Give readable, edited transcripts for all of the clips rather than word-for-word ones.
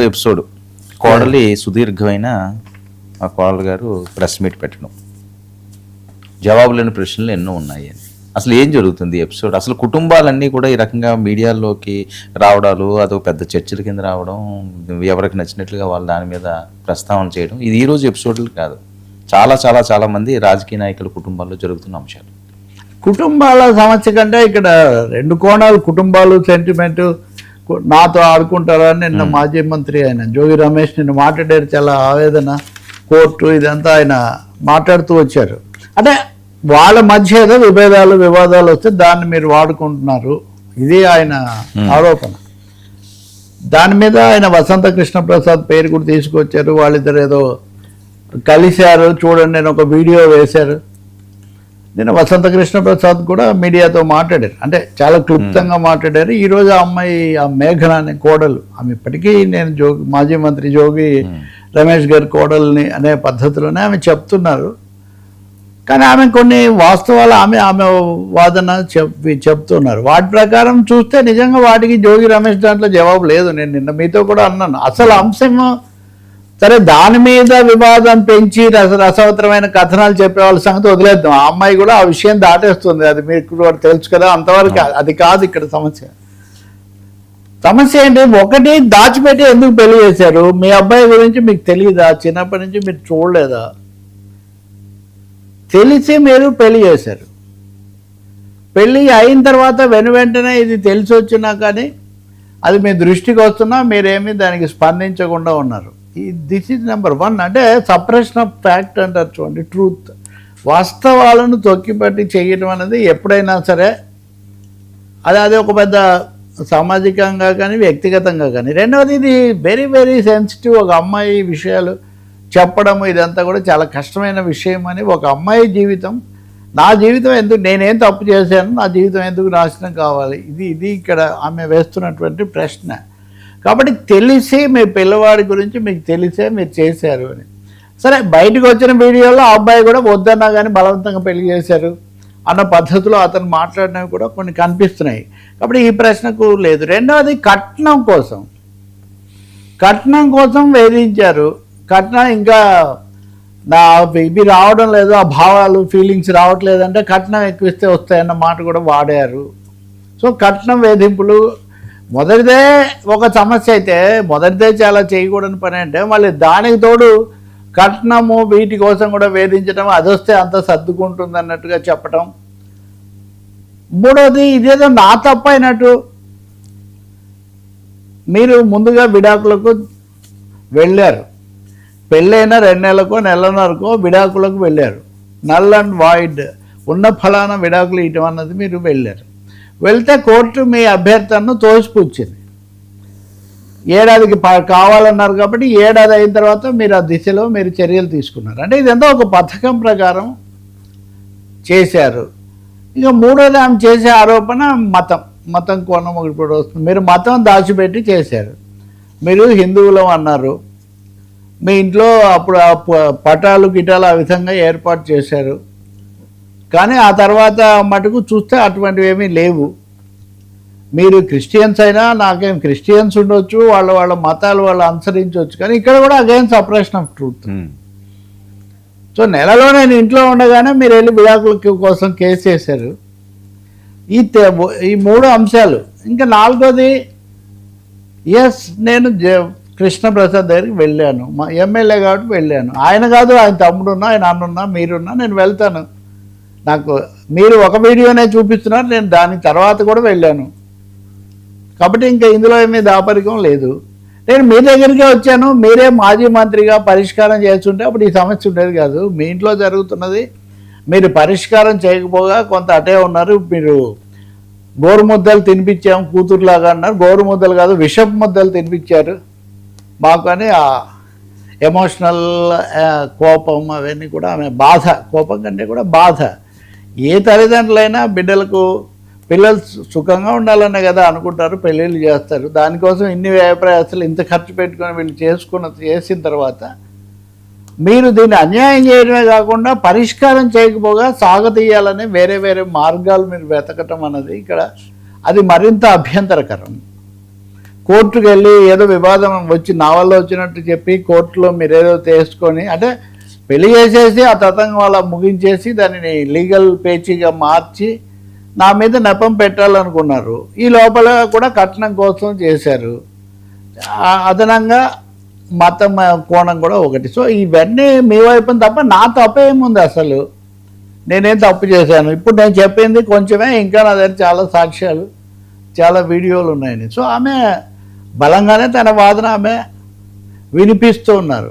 Episode కోడలి సుదీర్ఘమైన ఆ కోడలు గారు ప్రెస్ మీట్ పెట్టడం, జవాబు లేని ప్రశ్నలు ఎన్నో ఉన్నాయి అని. అసలు ఏం జరుగుతుంది ఎపిసోడ్? అసలు కుటుంబాలన్నీ కూడా ఈ రకంగా మీడియాలోకి రావడాలు, అదొక పెద్ద చర్చల కింద రావడం, ఎవరికి నచ్చినట్లుగా వాళ్ళు దాని మీద ప్రస్తావన చేయడం, ఇది ఈరోజు ఎపిసోడ్లు కాదు, చాలా చాలా చాలా మంది రాజకీయ నాయకుల కుటుంబాల్లో జరుగుతున్న అంశాలు. కుటుంబాల సమస్య కంటే ఇక్కడ రెండు కోణాలు, కుటుంబాలు సెంటిమెంట్ నాతో ఆడుకుంటారని నిన్న మాజీ మంత్రి ఆయన జోగి రమేష్ నిన్న మాట్లాడారు. చాలా ఆవేదన, కోర్టు ఇదంతా ఆయన మాట్లాడుతూ వచ్చారు. అంటే వాళ్ళ మధ్య ఏదో వివాదాలు వస్తే దాన్ని మీరు వాడుకుంటున్నారు, ఇది ఆయన ఆరోపణ. దాని మీద ఆయన వసంత కృష్ణ ప్రసాద్ పేరు కూడా తీసుకొచ్చారు. వాళ్ళిద్దరు ఏదో కలిశారు, చూడండి నేను ఒక వీడియో వేశారు. నేను వసంత కృష్ణ ప్రసాద్ కూడా మీడియాతో మాట్లాడారు, అంటే చాలా క్లుప్తంగా మాట్లాడారు. ఈరోజు ఆ అమ్మాయి, ఆ మేఘన అనే కోడలు, ఆమె ఇప్పటికీ నేను మాజీ మంత్రి జోగి రమేష్ గారి కోడల్ని అనే పద్ధతిలోనే ఆమె చెప్తున్నారు. కానీ ఆమె కొన్ని వాస్తవాలు ఆమె వాదన చెప్తున్నారు. వాటి ప్రకారం చూస్తే నిజంగా వాటికి జోగి రమేష్ దాంట్లో జవాబు లేదు. నేను నిన్న మీతో కూడా అన్నాను, అసలు అంశం సరే దాని మీద వివాదం పెంచి రసవత్తరమైన కథనాలు చెప్పే వాళ్ళ సంగతి వదిలేద్దాం. ఆ అమ్మాయి కూడా ఆ విషయం దాటేస్తుంది, అది మీకు కూడా తెలుసు కదా. అంతవరకు అది కాదు ఇక్కడ సమస్య. సమస్య ఏంటి? ఒకటి, దాచిపెట్టి ఎందుకు పెళ్లి చేశారు? మీ అబ్బాయి గురించి మీకు తెలియదా? చిన్నప్పటి నుంచి మీరు చూడలేదా? తెలిసి మీరు పెళ్లి చేశారు. పెళ్ళి అయిన తర్వాత వెంటనే ఇది తెలిసి వచ్చినా కానీ అది మీ దృష్టికి వస్తున్నా మీరేమీ దానికి స్పందించకుండా ఉన్నారు. This is number 1. అంటే సప్రెషన్ ఆఫ్ ఫ్యాక్ట్ అంటారు చూడండి, ట్రూత్, వాస్తవాలను తొక్కిపట్టి చేయడం అనేది ఎప్పుడైనా సరే అది ఒక పెద్ద సామాజికంగా కానీ వ్యక్తిగతంగా కానీ. రెండవది, ఇది వెరీ వెరీ సెన్సిటివ్. ఒక అమ్మాయి విషయాలు చెప్పడము ఇదంతా కూడా చాలా కష్టమైన విషయం అని. ఒక అమ్మాయి జీవితం, నా జీవితం ఎందుకు, నేనేం తప్పు చేశాను, నా జీవితం ఎందుకు నాశనం కావాలి, ఇది ఇక్కడ ఆమె వేస్తున్నటువంటి ప్రశ్న. కాబట్టి తెలిసి మీ పిల్లవాడి గురించి మీకు తెలిసే మీరు చేశారు అని. సరే, బయటకు వచ్చిన వీడియోలో ఆ అబ్బాయి కూడా వద్దన్నా కానీ బలవంతంగా పెళ్లి చేశారు అన్న పద్ధతిలో అతను మాట్లాడినవి కూడా కొన్ని కనిపిస్తున్నాయి. కాబట్టి ఈ ప్రశ్నకు లేదు. రెండవది, కట్నం కోసం వేధించారు. కట్నం ఇంకా ఇవి రావడం లేదు, ఆ భావాలు ఫీలింగ్స్ రావట్లేదంటే కట్నం ఎక్కువిస్తే వస్తాయన్న మాట కూడా వాడారు. సో కట్నం వేధింపులు మొదటిదే ఒక సమస్య అయితే, మొదటిదే చాలా చేయకూడని పని. అంటే మళ్ళీ దానికి తోడు కట్నము వీటి కోసం కూడా వేధించడం, అది వస్తే అంత సర్దుకుంటుంది అన్నట్టుగా చెప్పటం. మూడవది, ఇదేదో నా తప్పు అయినట్టు. మీరు ముందుగా విడాకులకు వెళ్ళారు, పెళ్ళైన 2 నెలలకో నెలన్నరకో విడాకులకు వెళ్ళారు. నల్ అండ్ వాయిడ్ ఉన్న ఫలానా విడాకులు ఇవ్వటం అన్నది మీరు వెళ్ళారు. వెళ్తే కోర్టు మీ అభ్యర్థనను తోసిపుచ్చింది. ఏడాదికి కావాలన్నారు కాబట్టి ఏడాది అయిన తర్వాత మీరు ఆ దిశలో మీరు చర్యలు తీసుకున్నారు. అంటే ఇదంతా ఒక పథకం ప్రకారం చేశారు. ఇక మూడోది, ఆమె చేసే ఆరోపణ మతం కోణం ఇప్పుడు వస్తుంది. మీరు మతం దాచిపెట్టి చేశారు. మీరు హిందువులం అన్నారు. మీ ఇంట్లో అప్పుడు పటాలు గిటాలు ఆ విధంగా ఏర్పాటు చేశారు. కానీ ఆ తర్వాత మటుకు చూస్తే అటువంటివి ఏమీ లేవు. మీరు క్రిస్టియన్స్ అయినా, నాకేం క్రిస్టియన్స్ ఉండొచ్చు, వాళ్ళ మతాలు వాళ్ళు అనుసరించవచ్చు, కానీ ఇక్కడ కూడా again separation of truth. So నెలలో నేను ఇంట్లో ఉండగానే మీరు వెళ్ళి విడాకుల కోసం కేసు చేశారు. ఈ 3 అంశాలు. ఇంకా 4వది, ఎస్ నేను కృష్ణప్రసాద్ దగ్గరికి వెళ్ళాను, మా ఎమ్మెల్యే కాబట్టి వెళ్ళాను. ఆయన కాదు, ఆయన తమ్ముడున్నా, ఆయన అన్నున్నా, మీరున్నా, నేను వెళ్తాను. నాకు మీరు ఒక వీడియోనే చూపిస్తున్నారు, నేను దాని తర్వాత కూడా వెళ్ళాను. కాబట్టి ఇంకా ఇందులో ఏమీ దాపరికం లేదు. నేను మీ దగ్గరికే వచ్చాను, మీరే మాజీ మంత్రిగా పరిష్కారం చేస్తుంటే అప్పుడు ఈ సమస్య ఉండేది కాదు. మీ ఇంట్లో జరుగుతున్నది మీరు పరిష్కారం చేయకపోగా కొంత అటే ఉన్నారు. మీరు గోరుముద్దలు తినిపించాము కూతురులాగా అన్నారు. గోరుముద్దలు కాదు, విషపు ముద్దలు తినిపించారు మాకు అని. ఆ ఎమోషనల్ కోపం అవన్నీ కూడా ఆమె బాధ, కోపం కంటే కూడా బాధ. ఏ తల్లిదండ్రులైనా పిల్లలు సుఖంగా ఉండాలనే కదా అనుకుంటారు, పెళ్ళిళ్ళు చేస్తారు. దానికోసం ఇన్ని వ్యయప్రయాసాలు ఇంత ఖర్చు పెట్టుకొని వీళ్ళు చేసిన తర్వాత మీరు దీన్ని అన్యాయం చేయడమే కాకుండా పరిష్కారం చేయకపోగా సాగతీయాలని వేరే మార్గాలు మీరు వెతకటం అన్నది ఇక్కడ అది మరింత అభ్యంతరకరం. కోర్టుకు వెళ్ళి ఏదో వివాదం వచ్చి నా వల్ల వచ్చినట్టు చెప్పి కోర్టులో మీరు ఏదో తీసుకొని అంటే పెళ్లి చేసేసి ఆ తతంగం అలా ముగించేసి దానిని లీగల్ పేచీగా మార్చి నా మీద నెపం పెట్టాలనుకున్నారు. ఈ లోపల కూడా కట్నం కోసం చేశారు. అదనంగా మతం కోణం కూడా ఒకటి. సో ఇవన్నీ మీ వైపున తప్ప నా తప్పేముంది, అసలు నేనేం తప్పు చేశాను? ఇప్పుడు నేను చెప్పింది కొంచెమే, ఇంకా నా దగ్గర చాలా సాక్ష్యాలు చాలా వీడియోలు ఉన్నాయని. సో ఆమె బలంగానే తన వాదన ఆమె వినిపిస్తూ ఉన్నారు.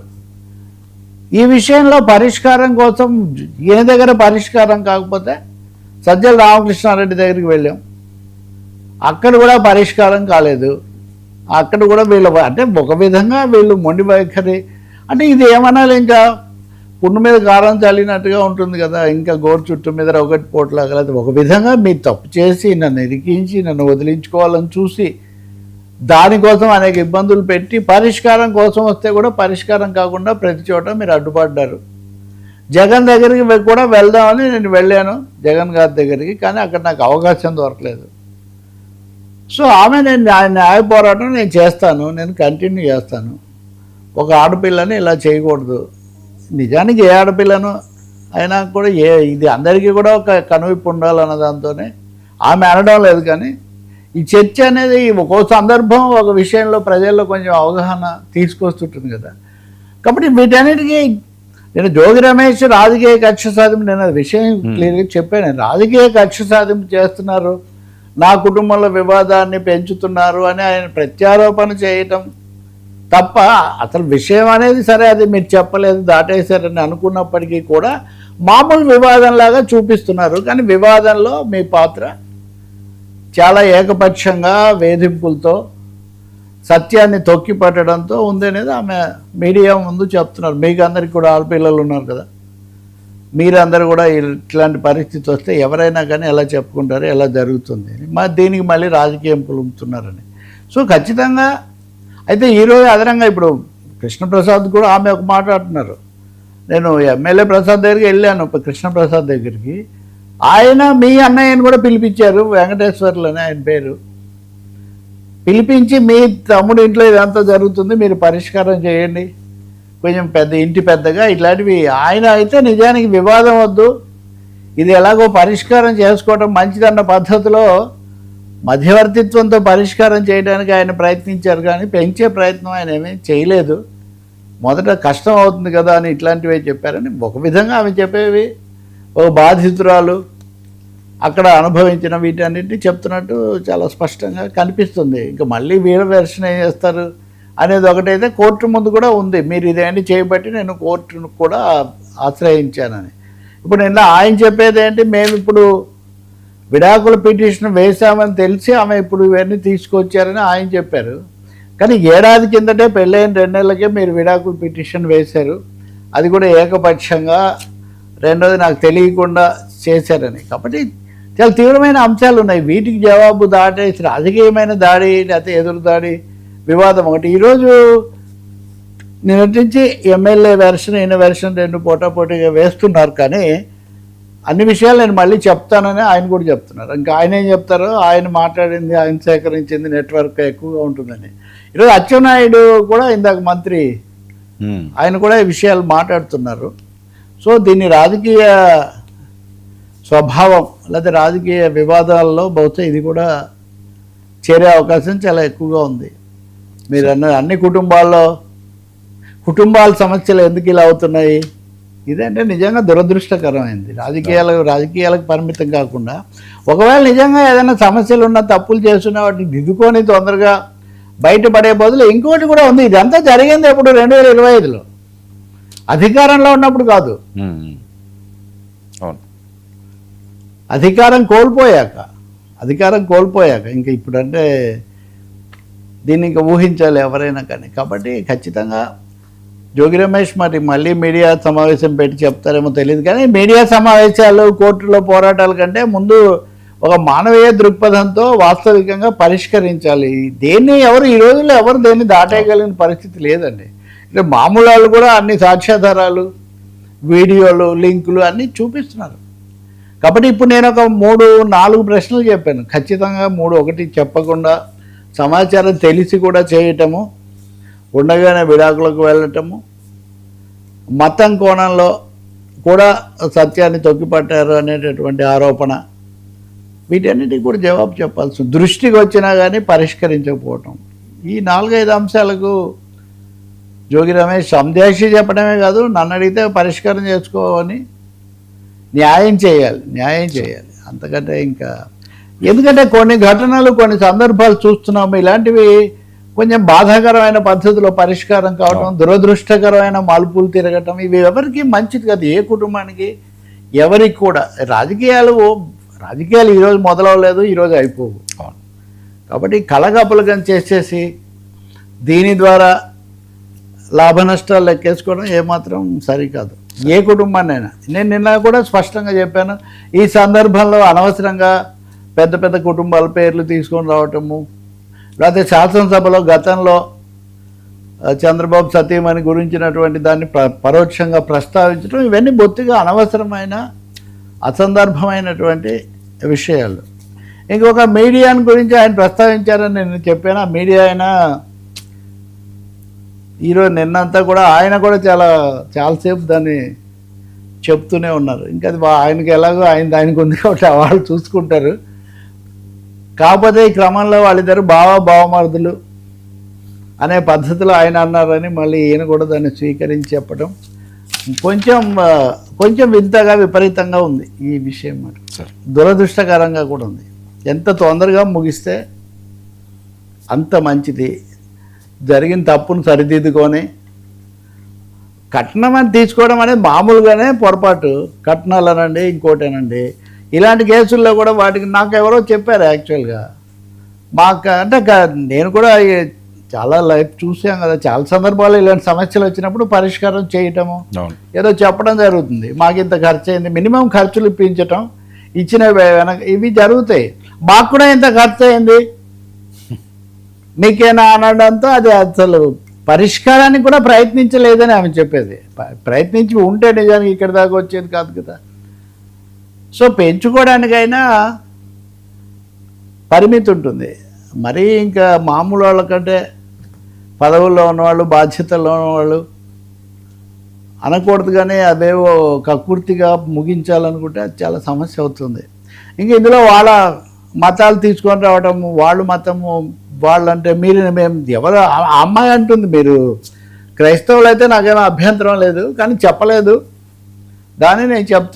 ఈ విషయంలో పరిష్కారం కోసం ఈయన దగ్గర పరిష్కారం కాకపోతే సజ్జల రామకృష్ణారెడ్డి దగ్గరికి వెళ్ళాం, అక్కడ కూడా పరిష్కారం కాలేదు. అక్కడ కూడా వీళ్ళు అంటే ఒక విధంగా వీళ్ళు మొండి వైఖరి అంటే ఇది ఏమనాలి, ఇంకా పుండు మీద కారం చల్లినట్టుగా ఉంటుంది కదా, ఇంకా గోరు చుట్టూ మీద ఒకటి పోట్లాగలేదు. ఒక విధంగా మీరు తప్పు చేసి నన్ను ఇరికించి నన్ను వదిలించుకోవాలని చూసి దానికోసం అనేక ఇబ్బందులు పెట్టి పరిష్కారం కోసం వస్తే కూడా పరిష్కారం కాకుండా ప్రతి చోట మీరు అడ్డుపడ్డారు. జగన్ దగ్గరికి కూడా వెళ్దామని నేను వెళ్ళాను, జగన్ గారి దగ్గరికి, కానీ అక్కడ నాకు అవకాశం దొరకలేదు. సో ఆమె నేను న్యాయ పోరాటం నేను చేస్తాను, నేను కంటిన్యూ చేస్తాను. ఒక ఆడపిల్లని ఇలా చేయకూడదు. నిజానికి ఏ ఆడపిల్లను అయినా కూడా ఇది అందరికీ కూడా ఒక కనువిప్పు ఉండాలన్న దాంతోనే ఆమె అనడం లేదు. కానీ ఈ చర్చ అనేది ఒక్కో సందర్భం ఒక విషయంలో ప్రజల్లో కొంచెం అవగాహన తీసుకొస్తుంటుంది కదా. కాబట్టి వీటన్నిటికీ నేను జోగి రమేష్ రాజకీయ కక్ష సాధింపు, నేను అది విషయం క్లియర్గా చెప్పాను. రాజకీయ కక్ష సాధింపు చేస్తున్నారు, నా కుటుంబంలో వివాదాన్ని పెంచుతున్నారు అని ఆయన ప్రత్యారోపణ చేయటం తప్ప అసలు విషయం అనేది సరే అది మీరు చెప్పలేదు దాటేశారని అనుకున్నప్పటికీ కూడా మామూలు వివాదంలాగా చూపిస్తున్నారు. కానీ వివాదంలో మీ పాత్ర చాలా ఏకపక్షంగా వేధింపులతో సత్యాన్ని తొక్కి పట్టడంతో ఉంది అనేది ఆమె మీడియా ముందు చెప్తున్నారు. మీకు అందరికి కూడా ఆడపిల్లలు ఉన్నారు కదా, మీరందరూ కూడా ఇట్లాంటి పరిస్థితి వస్తే ఎవరైనా కానీ ఎలా చెప్పుకుంటారు, ఎలా జరుగుతుంది, దీనికి మళ్ళీ రాజకీయం పులుముతున్నారని. సో ఖచ్చితంగా అయితే ఈరోజు అదనంగా ఇప్పుడు కృష్ణప్రసాద్ కూడా ఆమె ఒక మాట్లాడుతున్నారు. నేను ఎమ్మెల్యే ప్రసాద్ దగ్గరికి వెళ్ళాను, కృష్ణప్రసాద్ దగ్గరికి. ఆయన మీ అన్నయ్యని కూడా పిలిపించారు, వెంకటేశ్వర్లు అని ఆయన పేరు, పిలిపించి మీ తమ్ముడి ఇంట్లో ఇదంతా జరుగుతుంది మీరు పరిష్కారం చేయండి, కొంచెం పెద్ద ఇంటి పెద్దగా ఇట్లాంటివి. ఆయన అయితే నిజానికి వివాదం వద్దు, ఇది ఎలాగో పరిష్కారం చేసుకోవడం మంచిదన్న పద్ధతిలో మధ్యవర్తిత్వంతో పరిష్కారం చేయడానికి ఆయన ప్రయత్నించారు. కానీ పెంచే ప్రయత్నం ఆయన ఏమీ చేయలేదు. మొదట కష్టం అవుతుంది కదా అని ఇట్లాంటివే చెప్పారని ఒక విధంగా ఆమె చెప్పేవి ఒక బాధితురాలు అక్కడ అనుభవించిన వీటన్నిటిని చెప్తున్నట్టు చాలా స్పష్టంగా కనిపిస్తుంది. ఇంకా మళ్ళీ వీర వెర్షన్ ఏం చేస్తారు అనేది ఒకటైతే కోర్టు ముందు కూడా ఉంది, మీరు ఇదేంటి చేయబట్టి నేను కోర్టును కూడా ఆశ్రయించానని. ఇప్పుడు నిన్న ఆయన చెప్పేది ఏంటి, మేము ఇప్పుడు విడాకుల పిటిషన్ వేశామని తెలిసి ఆమె ఇప్పుడు ఇవన్నీ తీసుకొచ్చారని ఆయన చెప్పారు. కానీ ఏడాది కిందటే పెళ్ళైన 2 నెలలకే మీరు విడాకుల పిటిషన్ వేశారు, అది కూడా ఏకపక్షంగా, రెండోది నాకు తెలియకుండా చేశారని. కాబట్టి చాలా తీవ్రమైన అంశాలు ఉన్నాయి. వీటికి జవాబు దాటేసి రాజకీయమైన దాడి లేకపోతే ఎదురు దాడి వివాదం ఒకటి. ఈరోజు నిన్నటి ఎమ్మెల్యే వెర్షన్ ఈయన వెర్షన్ 2 పోటాపోటీగా వేస్తున్నారు. కానీ అన్ని విషయాలు నేను మళ్ళీ చెప్తానని ఆయన కూడా చెప్తున్నారు. ఇంకా ఆయన ఏం చెప్తారో, ఆయన మాట్లాడింది ఆయన సేకరించింది నెట్వర్క్ ఎక్కువగా ఉంటుందని. ఈరోజు అచ్చెన్నాయుడు కూడా ఇందాక మంత్రి ఆయన కూడా ఈ విషయాలు మాట్లాడుతున్నారు. సో దీన్ని రాజకీయ స్వభావం లేదా రాజకీయ వివాదాల్లో బహుశా ఇది కూడా చేరే అవకాశం చాలా ఎక్కువగా ఉంది. మీరు అన్ని కుటుంబాల సమస్యలు ఎందుకు ఇలా అవుతున్నాయి, ఇదంటే నిజంగా దురదృష్టకరమైంది. రాజకీయాలకు పరిమితం కాకుండా ఒకవేళ నిజంగా ఏదైనా సమస్యలు ఉన్నా తప్పులు చేస్తున్నా వాటిని దిద్దుకొని తొందరగా బయటపడే బదులు ఇంకోటి కూడా ఉంది. ఇదంతా జరిగింది ఎప్పుడు 2025లో అధికారంలో ఉన్నప్పుడు కాదు, అధికారం కోల్పోయాక ఇంకా ఇప్పుడు అంటే దీన్ని ఇంకా ఊహించాలి ఎవరైనా కానీ. కాబట్టి ఖచ్చితంగా జోగి రమేష్ మళ్ళీ మీడియా సమావేశం పెట్టి చెప్తారేమో తెలియదు. కానీ మీడియా సమావేశాలు కోర్టులో పోరాటాల కంటే ముందు ఒక మానవీయ దృక్పథంతో వాస్తవికంగా పరిష్కరించాలి. దేన్ని ఈ రోజుల్లో ఎవరు దేన్ని దాటేయగలిగిన పరిస్థితి లేదండి. అంటే మామూలు వాళ్ళు కూడా అన్ని సాక్ష్యాధారాలు, వీడియోలు, లింకులు అన్నీ చూపిస్తున్నారు. కాబట్టి ఇప్పుడు నేను ఒక 3-4 ప్రశ్నలు చెప్పాను. ఖచ్చితంగా 3 ఒకటి చెప్పకుండా సమాచారం తెలిసి కూడా చేయటము, ఉండగానే విడాకులకు వెళ్ళటము, మతం కోణంలో కూడా సత్యాన్ని తొక్కిపట్టారు అనేటటువంటి ఆరోపణ, వీటన్నిటికి కూడా జవాబు చెప్పాల్సి దృష్టికి వచ్చినా కానీ పరిష్కరించకపోవటం. ఈ 4-5 అంశాలకు జోగి రమేష్ సందేశి చెప్పడమే కాదు, నన్ను అడిగితే పరిష్కారం చేసుకోవని న్యాయం చేయాలి. అంతకంటే ఇంకా, ఎందుకంటే కొన్ని ఘటనలు కొన్ని సందర్భాలు చూస్తున్నాము, ఇలాంటివి కొంచెం బాధాకరమైన పద్ధతిలో పరిష్కారం కావడం, దురదృష్టకరమైన మలుపులు తిరగటం, ఇవి ఎవరికి మంచిది కాదు, ఏ కుటుంబానికి ఎవరికి కూడా. రాజకీయాలు ఈరోజు మొదలవలేదు, ఈరోజు అయిపోవు. కాబట్టి కలగపులగం చేసేసి దీని ద్వారా లాభ నష్టాలు లెక్కేసుకోవడం ఏమాత్రం సరికాదు ఏ కుటుంబాన్నైనా. నేను నిన్న కూడా స్పష్టంగా చెప్పాను, ఈ సందర్భంలో అనవసరంగా పెద్ద పెద్ద కుటుంబాల పేర్లు తీసుకొని రావటము, లేకపోతే శాసనసభలో గతంలో చంద్రబాబు సతీమణి గురించినటువంటి దాన్ని పరోక్షంగా ప్రస్తావించడం, ఇవన్నీ బొత్తిగా అనవసరమైన అసందర్భమైనటువంటి విషయాలు. ఇంకొక మీడియాని గురించి ఆయన ప్రస్తావించారని నేను చెప్పాను. ఆ మీడియా అయినా ఈరోజు నిన్నంతా కూడా ఆయన కూడా చాలాసేపు దాన్ని చెప్తూనే ఉన్నారు. ఇంకా అది ఆయనకి ఎలాగో ఆయనకు ఉంది కాబట్టి వాళ్ళు చూసుకుంటారు. కాకపోతే ఈ క్రమంలో వాళ్ళిద్దరు బావమరుదులు అనే పద్ధతిలో ఆయన అన్నారని మళ్ళీ ఈయన కూడా దాన్ని స్వీకరించి చెప్పడం కొంచెం వింతగా విపరీతంగా ఉంది ఈ విషయం. మరి దురదృష్టకరంగా కూడా ఉంది. ఎంత తొందరగా ముగిస్తే అంత మంచిది. జరిగిన తప్పును సరిదిద్దుకొని కట్నం అని తీసుకోవడం అనేది మామూలుగానే పొరపాటు. కట్నాలనండి ఇంకోటేనండి, ఇలాంటి కేసుల్లో కూడా వాటికి నాకు ఎవరో చెప్పారు యాక్చువల్గా. అంటే నేను కూడా చాలా లైఫ్ చూసాం కదా, చాలా సందర్భాల్లో ఇలాంటి సమస్యలు వచ్చినప్పుడు పరిష్కారం చేయటము ఏదో చెప్పడం జరుగుతుంది. మాకు ఇంత ఖర్చు అయింది, మినిమం ఖర్చులు ఇప్పించటం, ఇచ్చిన వెనక ఇవి జరుగుతాయి. మాకు కూడా ఇంత ఖర్చు అయింది మీకేనా అనడంతో అది అసలు పరిష్కారానికి కూడా ప్రయత్నించలేదని ఆమె చెప్పేది. ప్రయత్నించి ఉంటే నిజానికి ఇక్కడ దాకా వచ్చేది కాదు కదా. సో పెంచుకోవడానికైనా పరిమితి ఉంటుంది. మరీ ఇంకా మామూలు వాళ్ళకంటే పదవుల్లో ఉన్నవాళ్ళు, బాధ్యతల్లో ఉన్నవాళ్ళు అనకూడదు, కానీ అదేవో కక్కుర్తిగా ముగించాలనుకుంటే అది చాలా సమస్య అవుతుంది. ఇంక ఇందులో వాళ్ళ మతాలు తీసుకొని రావటం, వాళ్ళు మతము వాళ్ళంటే మేము ఎవరు అమ్మాయి అంటుంది, మీరు క్రైస్తవులు అయితే నాకేమో అభ్యంతరం లేదు, కానీ చెప్పలేదు, దాన్ని నేను చెప్తూ